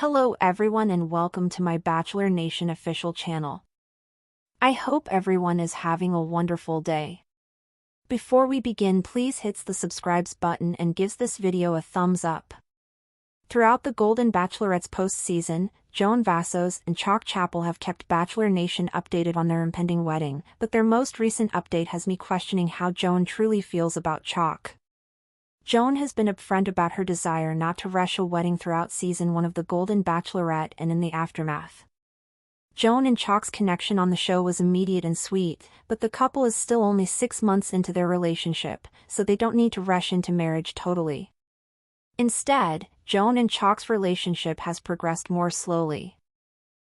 Hello everyone and welcome to my Bachelor Nation official channel. I hope everyone is having a wonderful day. Before we begin, please hit the subscribe button and gives this video a thumbs up. Throughout the Golden Bachelorette's post-season, Joan Vassos and Chalk Chapel have kept Bachelor Nation updated on their impending wedding, but their most recent update has me questioning how Joan truly feels about Chalk. Joan has been upfront about her desire not to rush a wedding throughout season 1 of the Golden Bachelorette and in the aftermath. Joan and Chalk's connection on the show was immediate and sweet, but the couple is still only 6 months into their relationship, so they don't need to rush into marriage totally. Instead, Joan and Chalk's relationship has progressed more slowly.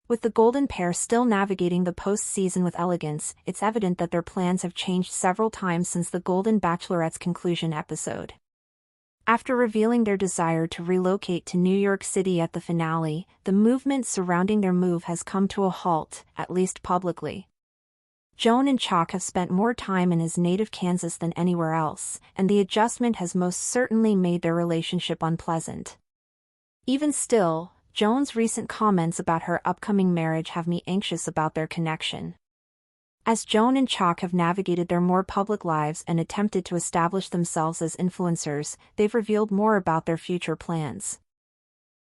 With the golden pair still navigating the post-season with elegance, it's evident that their plans have changed several times since the Golden Bachelorette's conclusion episode. After revealing their desire to relocate to New York City at the finale, the movement surrounding their move has come to a halt, at least publicly. Joan and Chalk have spent more time in his native Kansas than anywhere else, and the adjustment has most certainly made their relationship unpleasant. Even still, Joan's recent comments about her upcoming marriage have me anxious about their connection. As Joan and Chalk have navigated their more public lives and attempted to establish themselves as influencers, they've revealed more about their future plans.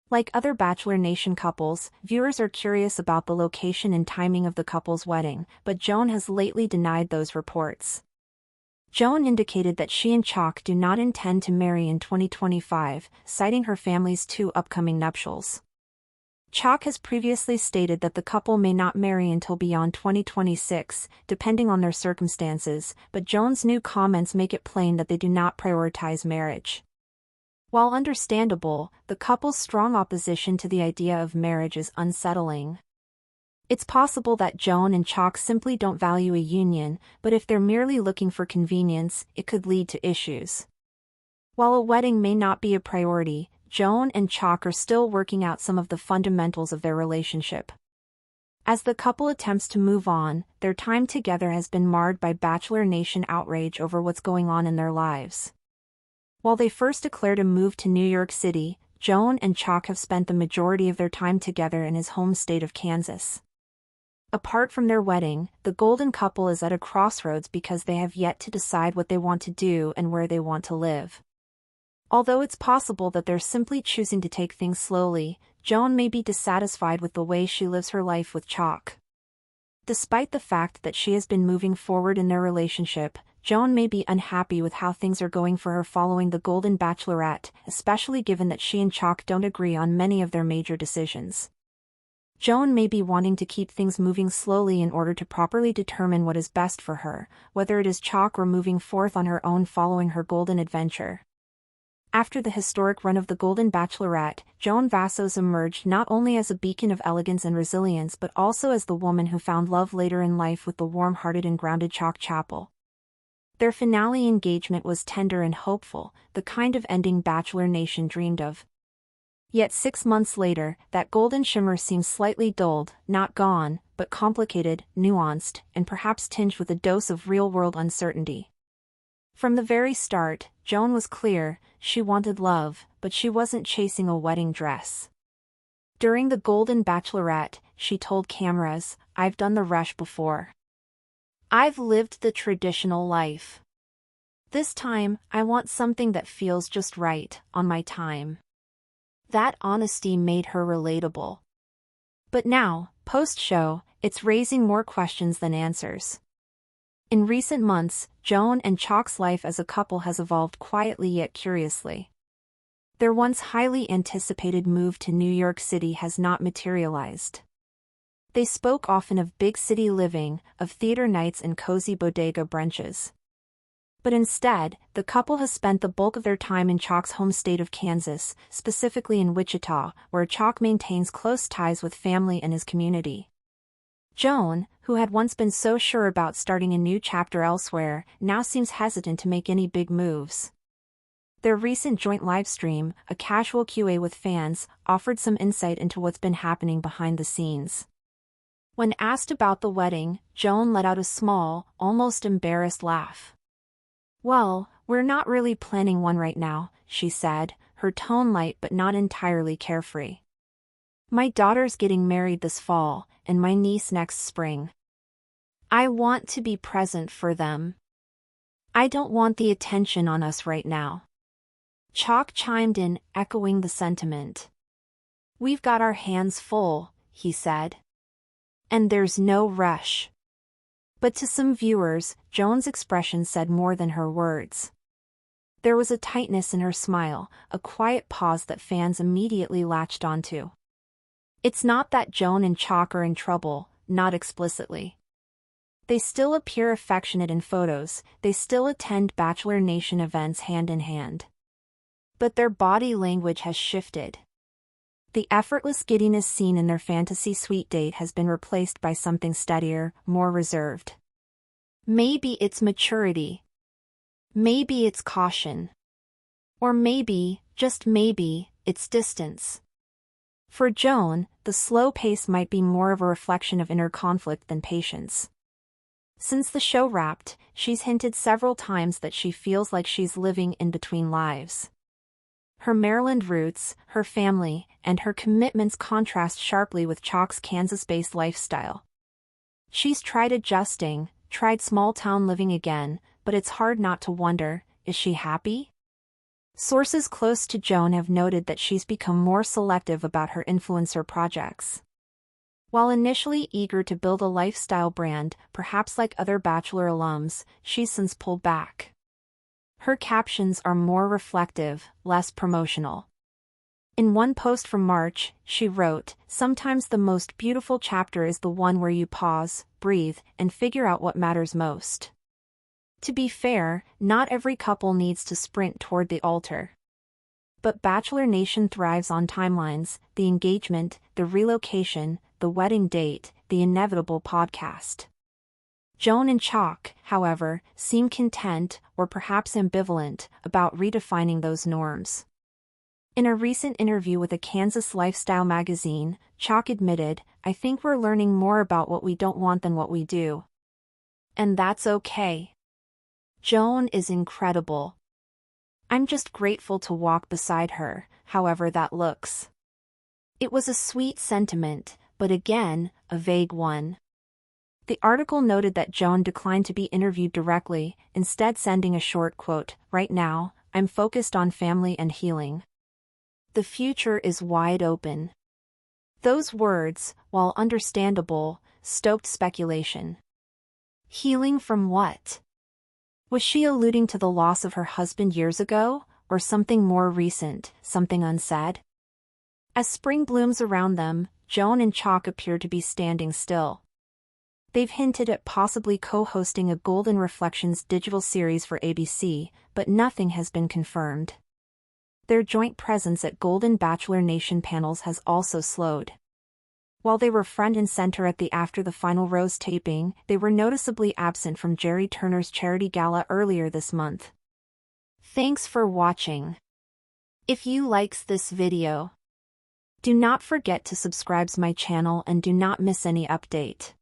Like other Bachelor Nation couples, viewers are curious about the location and timing of the couple's wedding, but Joan has lately denied those reports. Joan indicated that she and Chalk do not intend to marry in 2025, citing her family's 2 upcoming nuptials. Chalk has previously stated that the couple may not marry until beyond 2026, depending on their circumstances, but Joan's new comments make it plain that they do not prioritize marriage. While understandable, the couple's strong opposition to the idea of marriage is unsettling. It's possible that Joan and Chalk simply don't value a union, but if they're merely looking for convenience, it could lead to issues. While a wedding may not be a priority, Joan and Chalk are still working out some of the fundamentals of their relationship. As the couple attempts to move on, their time together has been marred by Bachelor Nation outrage over what's going on in their lives. While they first declared a move to New York City, Joan and Chalk have spent the majority of their time together in his home state of Kansas. Apart from their wedding, the golden couple is at a crossroads because they have yet to decide what they want to do and where they want to live. Although it's possible that they're simply choosing to take things slowly, Joan may be dissatisfied with the way she lives her life with Chalk. Despite the fact that she has been moving forward in their relationship, Joan may be unhappy with how things are going for her following the Golden Bachelorette, especially given that she and Chalk don't agree on many of their major decisions. Joan may be wanting to keep things moving slowly in order to properly determine what is best for her, whether it is Chalk or moving forth on her own following her golden adventure. After the historic run of the Golden Bachelorette, Joan Vassos emerged not only as a beacon of elegance and resilience but also as the woman who found love later in life with the warm-hearted and grounded Chalk Chapel. Their finale engagement was tender and hopeful, the kind of ending Bachelor Nation dreamed of. Yet 6 months later, that golden shimmer seems slightly dulled, not gone, but complicated, nuanced, and perhaps tinged with a dose of real-world uncertainty. From the very start, Joan was clear: she wanted love, but she wasn't chasing a wedding dress. During the Golden Bachelorette, she told cameras, "I've done the rush before. I've lived the traditional life. This time, I want something that feels just right, on my time." That honesty made her relatable. But now, post-show, it's raising more questions than answers. In recent months, Joan and Chalk's life as a couple has evolved quietly yet curiously. Their once highly anticipated move to New York City has not materialized. They spoke often of big city living, of theater nights and cozy bodega brunches. But instead, the couple has spent the bulk of their time in Chalk's home state of Kansas, specifically in Wichita, where Chalk maintains close ties with family and his community. Joan, who had once been so sure about starting a new chapter elsewhere, now seems hesitant to make any big moves. Their recent joint livestream, a casual Q&A with fans, offered some insight into what's been happening behind the scenes. When asked about the wedding, Joan let out a small, almost embarrassed laugh. "Well, we're not really planning one right now," she said, her tone light but not entirely carefree. My daughter's getting married this fall, and my niece next spring. I want to be present for them. I don't want the attention on us right now. Chalk chimed in, echoing the sentiment. We've got our hands full, he said. And there's no rush. But to some viewers, Joan's expression said more than her words. There was a tightness in her smile, a quiet pause that fans immediately latched onto. It's not that Joan and Chalk are in trouble, not explicitly. They still appear affectionate in photos, they still attend Bachelor Nation events hand in hand. But their body language has shifted. The effortless giddiness seen in their fantasy suite date has been replaced by something steadier, more reserved. Maybe it's maturity. Maybe it's caution. Or maybe, just maybe, it's distance. For Joan, the slow pace might be more of a reflection of inner conflict than patience. Since the show wrapped, she's hinted several times that she feels like she's living in between lives. Her Maryland roots, her family, and her commitments contrast sharply with Chalk's Kansas-based lifestyle. She's tried adjusting, tried small-town living again, but it's hard not to wonder, is she happy? Sources close to Joan have noted that she's become more selective about her influencer projects. While initially eager to build a lifestyle brand, perhaps like other Bachelor alums, she's since pulled back. Her captions are more reflective, less promotional. In one post from March, she wrote, "Sometimes the most beautiful chapter is the one where you pause, breathe, and figure out what matters most." To be fair, not every couple needs to sprint toward the altar. But Bachelor Nation thrives on timelines, the engagement, the relocation, the wedding date, the inevitable podcast. Joan and Chalk, however, seem content, or perhaps ambivalent, about redefining those norms. In a recent interview with a Kansas lifestyle magazine, Chalk admitted, "I think we're learning more about what we don't want than what we do. And that's okay. Joan is incredible. I'm just grateful to walk beside her, however that looks." It was a sweet sentiment, but again, a vague one. The article noted that Joan declined to be interviewed directly, instead sending a short quote, "Right now, I'm focused on family and healing. The future is wide open." Those words, while understandable, stoked speculation. Healing from what? Was she alluding to the loss of her husband years ago, or something more recent, something unsaid? As spring blooms around them, Joan and Chalk appear to be standing still. They've hinted at possibly co-hosting a Golden Reflections digital series for ABC, but nothing has been confirmed. Their joint presence at Golden Bachelor Nation panels has also slowed. While they were front and center at the After the Final Rose taping, they were noticeably absent from Jerry Turner's charity gala earlier this month. Thanks for watching. If you likes this video, do not forget to subscribe to my channel and do not miss any update.